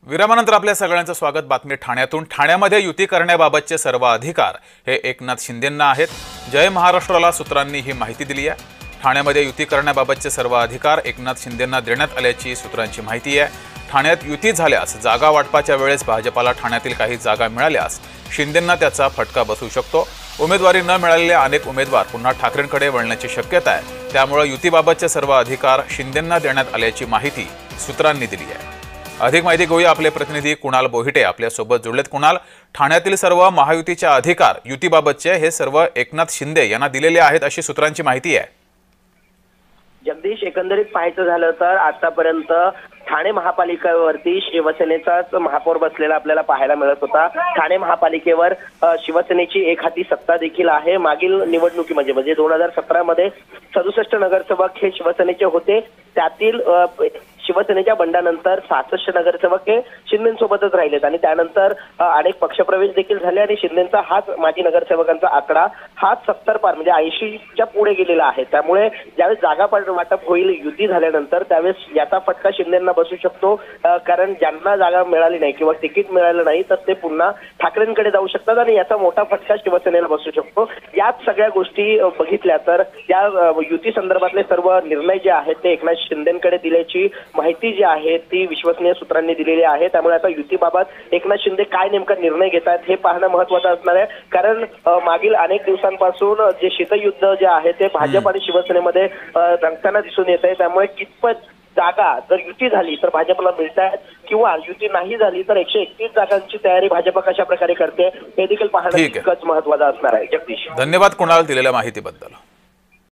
विरामानंतर आपल्या सगळ्यांचं स्वागत। बातमी ठाण्यातून। ठाण्यामध्ये युती करण्याबाबतचे सर्व अधिकार हे एकनाथ शिंदेंना आहेत। जय महाराष्ट्राला सूत्रांनी ही माहिती दिली आहे। ठाण्यामध्ये युती करण्याबाबतचे सर्व अधिकार एकनाथ शिंदेंना देण्यात आल्याची सूत्रांची माहिती आहे। ठाण्यात युती झाल्यास जागा वाटपाच्या वेळेस भाजपाला ठाण्यातील काही जागा मिळाल्यास शिंदेंना त्याचा फटका बसू शकतो। उमेदवारी न मिळालेले अनेक उमेदवार पुन्हा ठाकरेंकडे वळण्याची शक्यता आहे। त्यामुळे युतीबाबतचे सर्व अधिकार शिंदेंना देण्यात आल्याची माहिती सूत्रांनी दिली आहे। अधिक माहिती घेऊया आपले प्रतिनिधी कुणाल बोहिटे आपल्या सोबत जोडलेत। कुणाल, ठाण्यातील सर्व महायुतीचे अधिकार युतीबाबतचे हे सर्व एकनाथ शिंदे यांना दिलेले आहेत अशी सूत्रांची माहिती आहे। जगदीश, एकंदरीत पाहायचं झालं तर आतापर्यंत ठाणे महापालिकेवरती शिवसेनेचाच महापौर बसलेला आपल्याला पाहायला मिळत होता। ठाणे महापालिकेवर शिवसेनेची एक हाती सत्ता देखील आहे। मागील निवडणुकीमध्ये म्हणजे 2017 मध्ये 67 नगरसेवक हे शिवसेनेचे होते। त्यातील शिवसेनेच्या बंडानंतर 66 नगरसेवक हे शिंदेसोबतच राहिलेत आणि त्यानंतर अनेक पक्षप्रवेश देखील झाले आणि शिंदेचा हाच माजी नगरसेवकांचा आकडा हा 70 पार म्हणजे 80च्या पुढे गेलेला आहे। त्यामुळे ज्यावेळेस जागा वाटप होईल युती झाल्यानंतर त्यावेळेस याचा फटका शिंदेंना बसू शकतो, कारण ज्यांना जागा मिळाली नाही किंवा तिकीट मिळालं नाही तर ते पुन्हा ठाकरेंकडे जाऊ शकतात आणि याचा मोठा फटका शिवसेनेला बसू शकतो। याच सगळ्या गोष्टी बघितल्या तर या युती संदर्भातले सर्व निर्णय जे आहेत ते एकनाथ शिंदेंकडे दिल्याची माहिती जी आहे ती विश्वसनीय सूत्रांनी दिलेली आहे। त्यामुळे आता युतीबाबत एकनाथ शिंदे काय नेमका निर्णय घेत आहेत हे पाहणं महत्त्वाचं असणार आहे, कारण मागील अनेक दिवसांपासून जे शीतयुद्ध जे आहे ते भाजप आणि शिवसेनेमध्ये रंगताना दिसून येत आहे। त्यामुळे कितपत जागा जर युती झाली तर भाजपला मिळतात किंवा युती नाही झाली तर 131 जागांची तयारी भाजप कशा प्रकारे करते हे देखील पाहणं तितकंच महत्त्वाचं असणार आहे। जगदीश, धन्यवाद कुणाल दिलेल्या माहितीबद्दल।